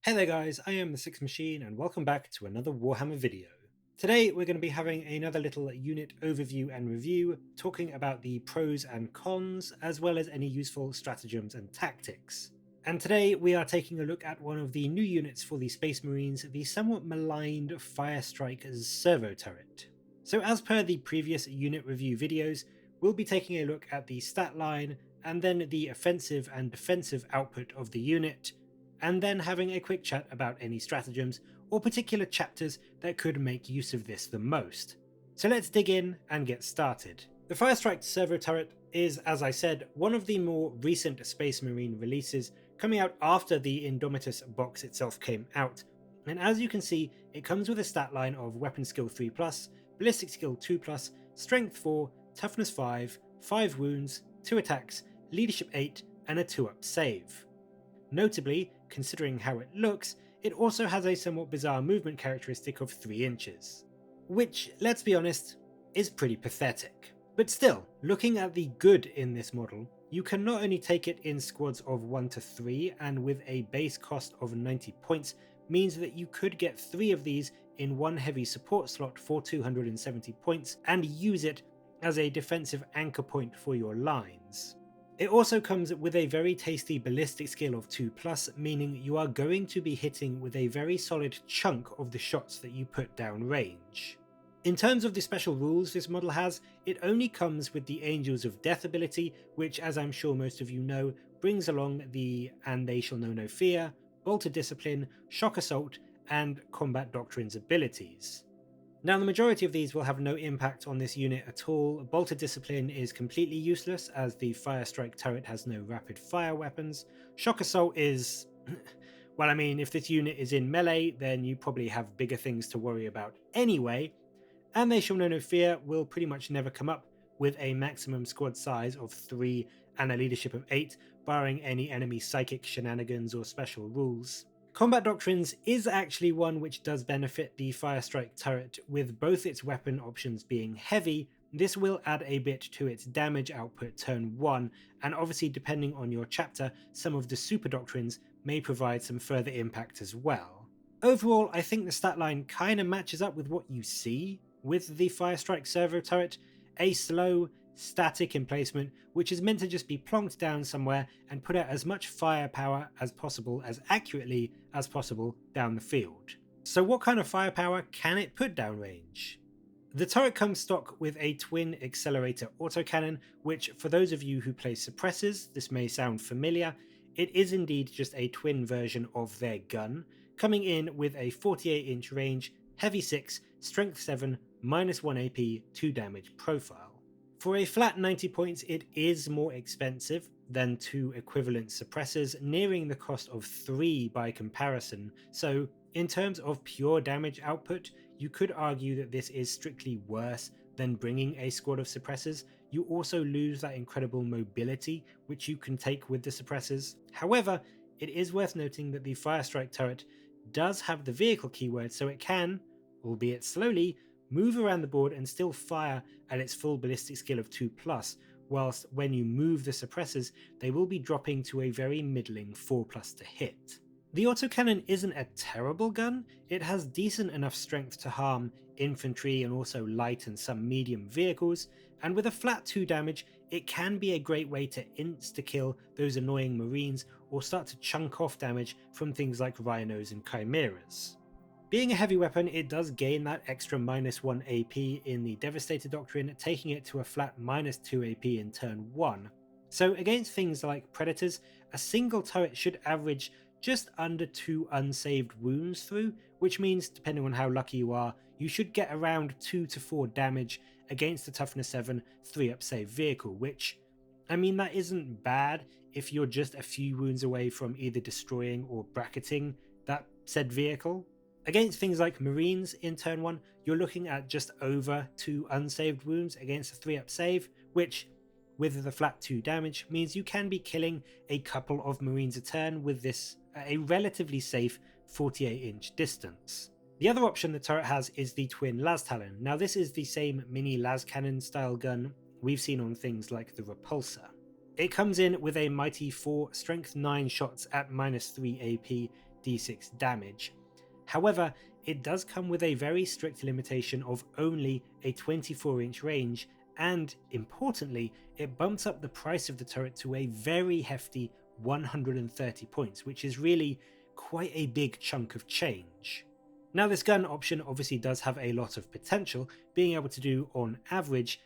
Hey there guys, I am the Six Machine and welcome back to another Warhammer video. Today we're going to be having another little unit overview and review, talking about the pros and cons, as well as any useful stratagems and tactics. And today we are taking a look at one of the new units for the Space Marines, the somewhat maligned Firestrike Servo-Turret. So as per the previous unit review videos, we'll be taking a look at the stat line, and then the offensive and defensive output of the unit, and then having a quick chat about any stratagems or particular chapters that could make use of this the most. So let's dig in and get started. The Firestrike Servo-Turret is, as I said, one of the more recent Space Marine releases, coming out after the Indomitus box itself came out, and as you can see, it comes with a stat line of Weapon Skill 3+, Ballistic Skill 2+, Strength 4, Toughness 5, 5 wounds, 2 attacks, Leadership 8, and a 2-up save. Notably, considering how it looks, it also has a somewhat bizarre movement characteristic of 3 inches. Which, let's be honest, is pretty pathetic. But still, looking at the good in this model, you can not only take it in squads of 1 to 3 and with a base cost of 90 points, means that you could get 3 of these in one heavy support slot for 270 points and use it as a defensive anchor point for your lines. It also comes with a very tasty ballistic skill of 2+, meaning you are going to be hitting with a very solid chunk of the shots that you put down range. In terms of the special rules this model has, it only comes with the Angels of Death ability, which, as I'm sure most of you know, brings along the And They Shall Know No Fear, Bolted Discipline, Shock Assault, and Combat Doctrines abilities. Now, the majority of these will have no impact on this unit at all. Bolted Discipline is completely useless as the Firestrike turret has no rapid fire weapons. Shock Assault is... well, I mean, if this unit is in melee, then you probably have bigger things to worry about anyway. And They Shall Know No Fear will pretty much never come up with a maximum squad size of 3 and a leadership of 8, barring any enemy psychic shenanigans or special rules. Combat Doctrines is actually one which does benefit the Firestrike turret, with both its weapon options being heavy. This will add a bit to its damage output turn 1, and obviously depending on your chapter, some of the super doctrines may provide some further impact as well. Overall, I think the stat line kinda matches up with what you see with the Firestrike Servo-Turret, a slow, static emplacement which is meant to just be plonked down somewhere and put out as much firepower as possible, as accurately as possible down the field. So what kind of firepower can it put downrange? The turret comes stock with a twin accelerator autocannon, which for those of you who play suppressors, this may sound familiar. It is indeed just a twin version of their gun, coming in with a 48-inch range, heavy 6, strength 7, -1 AP, 2 damage profile. For a flat 90 points, it is more expensive than 2 equivalent suppressors, nearing the cost of 3 by comparison, so in terms of pure damage output, you could argue that this is strictly worse than bringing a squad of suppressors. You also lose that incredible mobility which you can take with the suppressors. However, it is worth noting that the Firestrike turret does have the vehicle keyword, so it can, albeit slowly, move around the board and still fire at its full ballistic skill of 2+, whilst when you move the suppressors, they will be dropping to a very middling 4+ to hit. The autocannon isn't a terrible gun. It has decent enough strength to harm infantry and also light and some medium vehicles, and with a flat 2 damage, it can be a great way to insta-kill those annoying marines or start to chunk off damage from things like rhinos and chimeras. Being a heavy weapon, it does gain that extra -1 AP in the Devastator Doctrine, taking it to a flat -2 AP in turn 1. So against things like Predators, a single turret should average just under 2 unsaved wounds through, which means, depending on how lucky you are, you should get around 2 to 4 damage against a toughness 7 3-up save vehicle, which, I mean, that isn't bad if you're just a few wounds away from either destroying or bracketing that said vehicle. Against things like Marines in turn 1, you're looking at just over 2 unsaved wounds against a 3-up save, which, with the flat 2 damage, means you can be killing a couple of Marines a turn with this a relatively safe 48-inch distance. The other option the turret has is the twin las Talon. Now this is the same mini las cannon style gun we've seen on things like the Repulsor. It comes in with a mighty 4 strength 9 shots at -3 AP, d6 damage. However, it does come with a very strict limitation of only a 24-inch range, and importantly, it bumps up the price of the turret to a very hefty 130 points, which is really quite a big chunk of change. Now, this gun option obviously does have a lot of potential, being able to do on average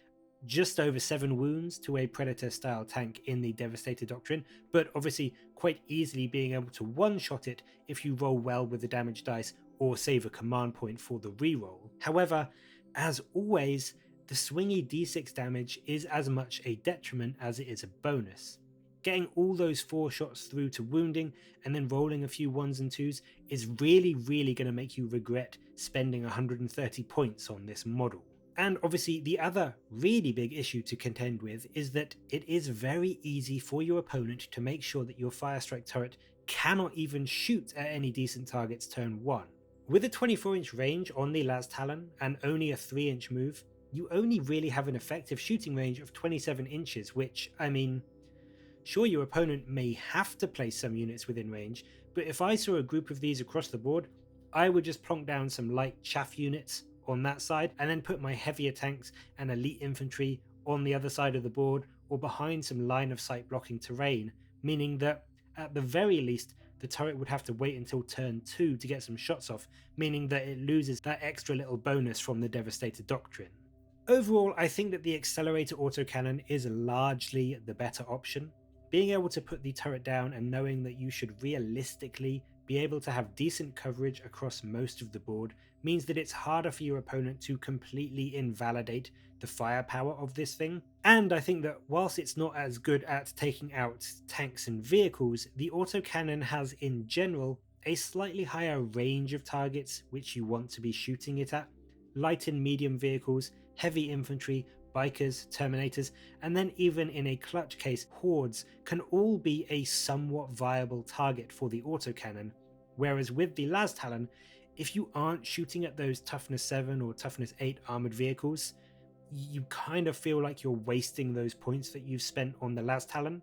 just over 7 wounds to a Predator style tank in the Devastator Doctrine, but obviously quite easily being able to one-shot it if you roll well with the damage dice or save a command point for the reroll. However, as always, the swingy d6 damage is as much a detriment as it is a bonus. Getting all those 4 shots through to wounding and then rolling a few 1s and 2s is really going to make you regret spending 130 points on this model. And obviously the other really big issue to contend with is that it is very easy for your opponent to make sure that your Firestrike turret cannot even shoot at any decent targets turn 1. With a 24-inch range on the Las Talon and only a 3-inch move, you only really have an effective shooting range of 27 inches, which, I mean, sure, your opponent may have to place some units within range, but if I saw a group of these across the board, I would just plonk down some light chaff units on that side and then put my heavier tanks and elite infantry on the other side of the board or behind some line of sight blocking terrain, meaning that at the very least the turret would have to wait until turn 2 to get some shots off, meaning that it loses that extra little bonus from the Devastator Doctrine. Overall, I think that the Accelerator autocannon is largely the better option. Being able to put the turret down and knowing that you should realistically be able to have decent coverage across most of the board means that it's harder for your opponent to completely invalidate the firepower of this thing. And I think that whilst it's not as good at taking out tanks and vehicles, the autocannon has in general a slightly higher range of targets which you want to be shooting it at. Light and medium vehicles, heavy infantry, bikers, terminators, and then even in a clutch case, hordes can all be a somewhat viable target for the autocannon, whereas with the Las Talon, if you aren't shooting at those toughness 7 or toughness 8 armored vehicles, you kind of feel like you're wasting those points that you've spent on the Las Talon.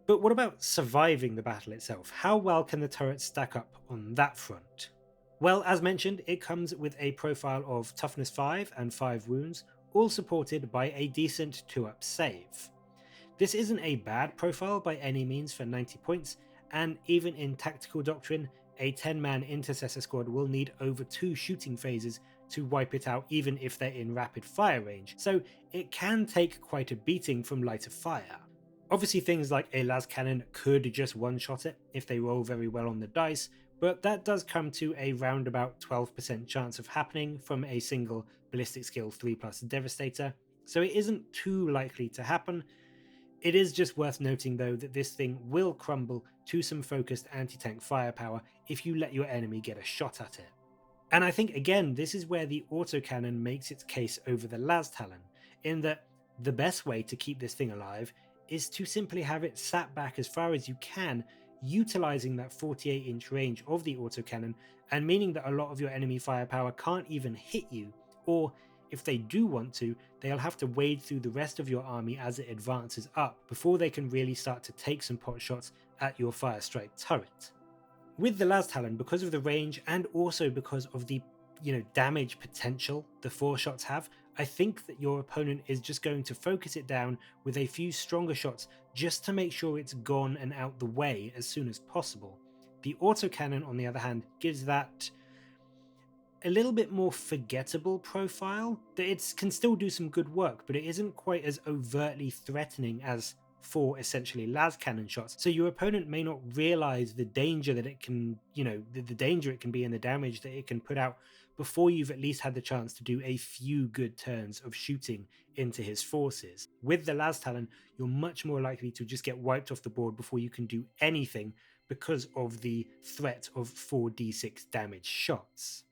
But what about surviving the battle itself? How well can the turret stack up on that front? Well, as mentioned, it comes with a profile of toughness 5 and 5 wounds, all supported by a decent 2-up save. This isn't a bad profile by any means for 90 points, and even in Tactical Doctrine, a 10-man intercessor squad will need over 2 shooting phases to wipe it out even if they're in rapid fire range, so it can take quite a beating from lighter fire. Obviously things like a las cannon could just one-shot it if they roll very well on the dice, but that does come to a roundabout 12% chance of happening from a single ballistic skill 3+ devastator, so it isn't too likely to happen. It is just worth noting though that this thing will crumble to some focused anti-tank firepower if you let your enemy get a shot at it. And I think again this is where the autocannon makes its case over the las Talon, in that the best way to keep this thing alive is to simply have it sat back as far as you can, utilizing that 48-inch range of the autocannon, and meaning that a lot of your enemy firepower can't even hit you, or if they do want to, they'll have to wade through the rest of your army as it advances up before they can really start to take some pot shots at your Firestrike turret. With the las Talon, because of the range and also because of the damage potential the 4 shots have, I think that your opponent is just going to focus it down with a few stronger shots just to make sure it's gone and out the way as soon as possible. The autocannon, on the other hand, gives that a little bit more forgettable profile, that it can still do some good work, but it isn't quite as overtly threatening as 4 essentially las cannon shots, so your opponent may not realize the danger that it can, the danger it can be and the damage that it can put out before you've at least had the chance to do a few good turns of shooting into his forces. With the las Talon, you're much more likely to just get wiped off the board before you can do anything because of the threat of 4d6 damage shots.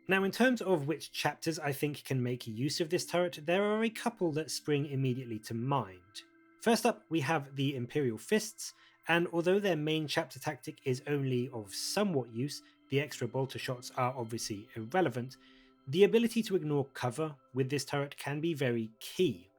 Now, in terms of which chapters I think can make use of this turret, there are a couple that spring immediately to mind. First up, we have the Imperial Fists, and although their main chapter tactic is only of somewhat use, the extra bolter shots are obviously irrelevant, the ability to ignore cover with this turret can be very key.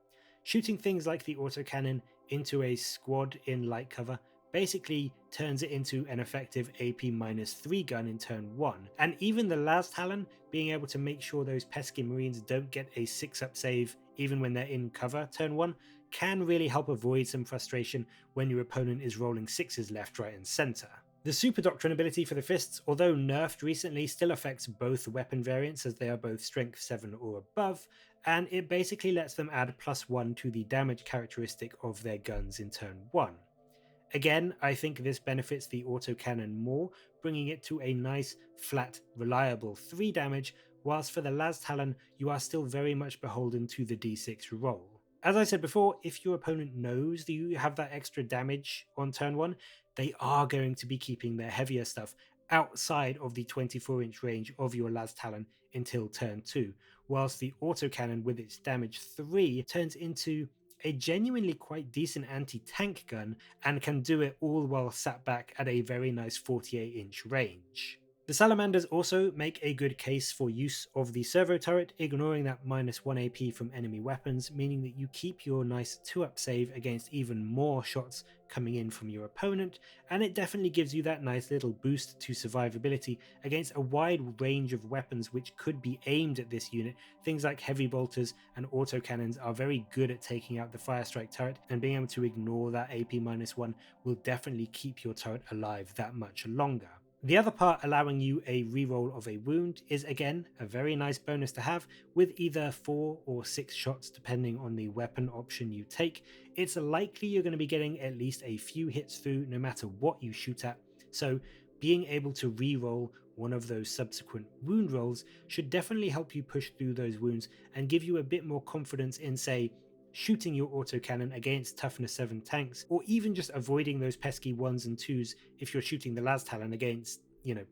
Shooting things like the autocannon into a squad in light cover basically turns it into an effective AP-3 gun in turn 1. And even the Las Talon, being able to make sure those pesky Marines don't get a 6-up save even when they're in cover turn 1, can really help avoid some frustration when your opponent is rolling 6s left, right and centre. The Super Doctrine ability for the Fists, although nerfed recently, still affects both weapon variants as they are both strength 7 or above, and it basically lets them add +1 to the damage characteristic of their guns in turn 1. Again, I think this benefits the autocannon more, bringing it to a nice, flat, reliable 3 damage, whilst for the Las Talon you are still very much beholden to the d6 roll. As I said before, if your opponent knows that you have that extra damage on turn 1, they are going to be keeping their heavier stuff outside of the 24-inch range of your Las Talon until turn 2, whilst the autocannon with its damage 3 turns into a genuinely quite decent anti-tank gun and can do it all while sat back at a very nice 48-inch range. The Salamanders also make a good case for use of the servo-turret, ignoring that -1 AP from enemy weapons, meaning that you keep your nice 2-up save against even more shots coming in from your opponent, and it definitely gives you that nice little boost to survivability against a wide range of weapons which could be aimed at this unit. Things like heavy bolters and autocannons are very good at taking out the Firestrike turret, and being able to ignore that AP-1 will definitely keep your turret alive that much longer. The other part allowing you a reroll of a wound is again a very nice bonus to have, with either 4 or 6 shots depending on the weapon option you take. It's likely you're going to be getting at least a few hits through no matter what you shoot at, so being able to reroll one of those subsequent wound rolls should definitely help you push through those wounds and give you a bit more confidence in, say, shooting your autocannon against toughness 7 tanks, or even just avoiding those pesky 1s and 2s if you're shooting the Las Talon against,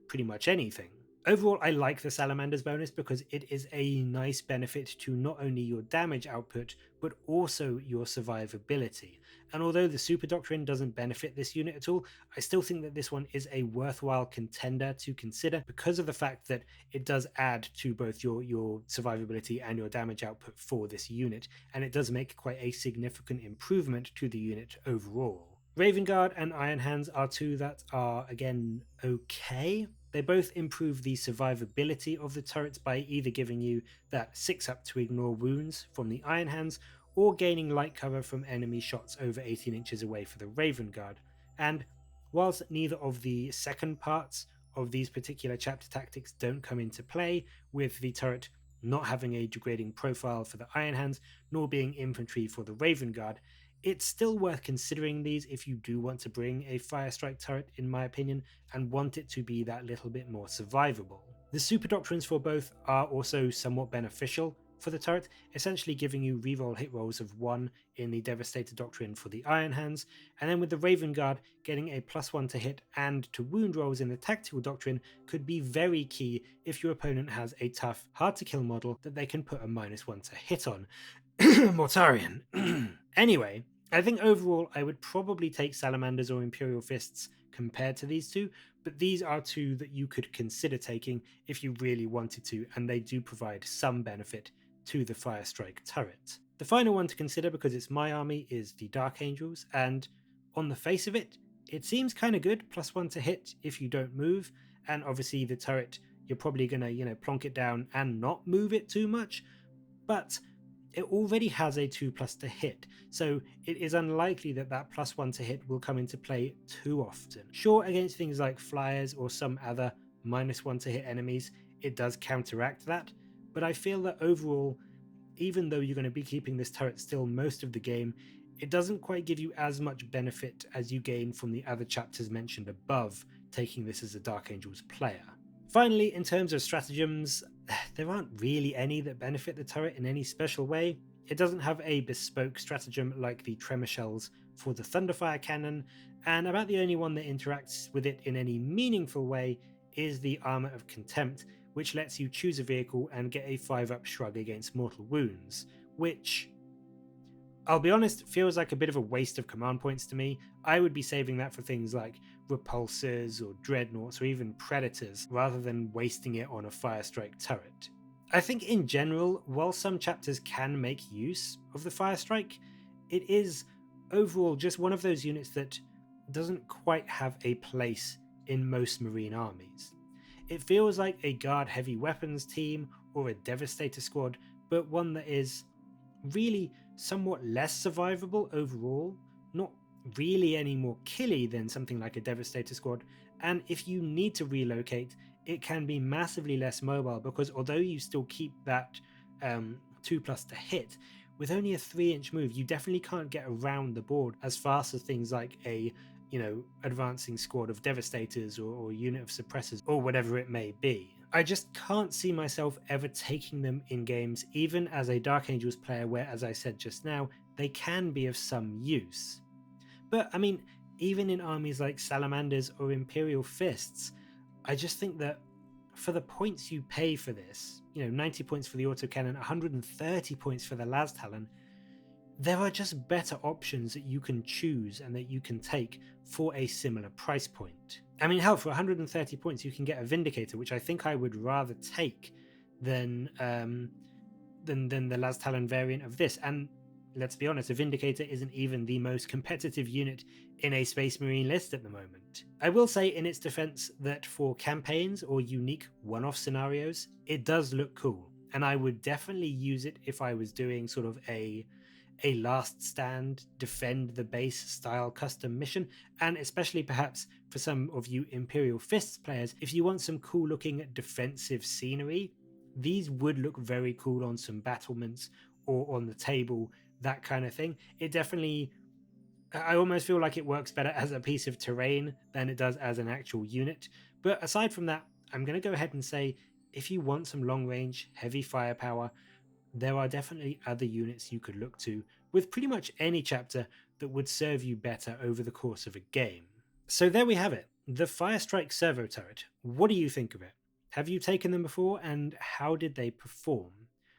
pretty much anything. Overall, I like the Salamander's bonus because it is a nice benefit to not only your damage output, but also your survivability. And although the Super Doctrine doesn't benefit this unit at all, I still think that this one is a worthwhile contender to consider because of the fact that it does add to both your survivability and your damage output for this unit, and it does make quite a significant improvement to the unit overall. Raven Guard and Iron Hands are two that are, again, okay. They both improve the survivability of the turrets by either giving you that 6-up to ignore wounds from the Iron Hands, or gaining light cover from enemy shots over 18 inches away for the Raven Guard. And whilst neither of the second parts of these particular chapter tactics don't come into play, with the turret not having a degrading profile for the Iron Hands, nor being infantry for the Raven Guard, it's still worth considering these if you do want to bring a Firestrike turret, in my opinion, and want it to be that little bit more survivable. The Super Doctrines for both are also somewhat beneficial for the turret, essentially giving you reroll hit rolls of 1 in the Devastator Doctrine for the Iron Hands, and then with the Raven Guard, getting a +1 to hit and to wound rolls in the Tactical Doctrine could be very key if your opponent has a tough, hard to kill model that they can put a -1 to hit on. Mortarion. Anyway, I think overall I would probably take Salamanders or Imperial Fists compared to these two, but these are two that you could consider taking if you really wanted to, and they do provide some benefit to the Firestrike turret. The final one to consider, because it's my army, is the Dark Angels, and on the face of it, it seems kind of good, +1 to hit if you don't move, and obviously the turret, you're probably going to, plonk it down and not move it too much, but it already has a 2+ to hit, so it is unlikely that that +1 to hit will come into play too often. Sure, against things like flyers or some other -1 to hit enemies, it does counteract that, but I feel that overall, even though you're going to be keeping this turret still most of the game, it doesn't quite give you as much benefit as you gain from the other chapters mentioned above, taking this as a Dark Angels player. Finally, in terms of stratagems, there aren't really any that benefit the turret in any special way. It doesn't have a bespoke stratagem like the Tremor Shells for the Thunderfire Cannon, and about the only one that interacts with it in any meaningful way is the Armor of Contempt, which lets you choose a vehicle and get a 5-up shrug against mortal wounds, which, I'll be honest, feels like a bit of a waste of command points to me. I would be saving that for things like repulsors or dreadnoughts or even predators, rather than wasting it on a Firestrike turret. I think in general, while some chapters can make use of the Firestrike, it is overall just one of those units that doesn't quite have a place in most Marine armies. It feels like a guard heavy weapons team or a Devastator squad, but one that is really somewhat less survivable overall, not really any more killy than something like a Devastator squad, and if you need to relocate, it can be massively less mobile because although you still keep that 2+ to hit, with only a 3-inch move, you definitely can't get around the board as fast as things like a advancing squad of Devastators or unit of Suppressors or whatever it may be. I just can't see myself ever taking them in games, even as a Dark Angels player where, as I said just now, they can be of some use. But I mean, even in armies like Salamanders or Imperial Fists, I just think that for the points you pay for this, 90 points for the autocannon, 130 points for the las Talon, there are just better options that you can choose and that you can take for a similar price point. I mean, hell, for 130 points, you can get a Vindicator, which I think I would rather take than the las Talon variant of this. And let's be honest, a Vindicator isn't even the most competitive unit in a Space Marine list at the moment. I will say in its defense that for campaigns or unique one-off scenarios, it does look cool. And I would definitely use it if I was doing sort of a last stand, defend the base style custom mission, and especially perhaps for some of you Imperial Fists players, if you want some cool looking defensive scenery, these would look very cool on some battlements or on the table, that kind of thing. It definitely, I almost feel like it works better as a piece of terrain than it does as an actual unit. But aside from that, I'm going to go ahead and say if you want some long range, heavy firepower, there are definitely other units you could look to with pretty much any chapter that would serve you better over the course of a game. So there we have it, the Firestrike Servo-Turret. What do you think of it? Have you taken them before, and how did they perform?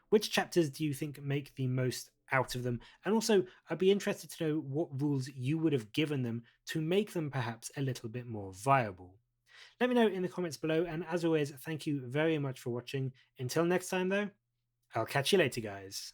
Which chapters do you think make the most out of them? And also, I'd be interested to know what rules you would have given them to make them perhaps a little bit more viable. Let me know in the comments below, and as always, thank you very much for watching. Until next time though, I'll catch you later, guys.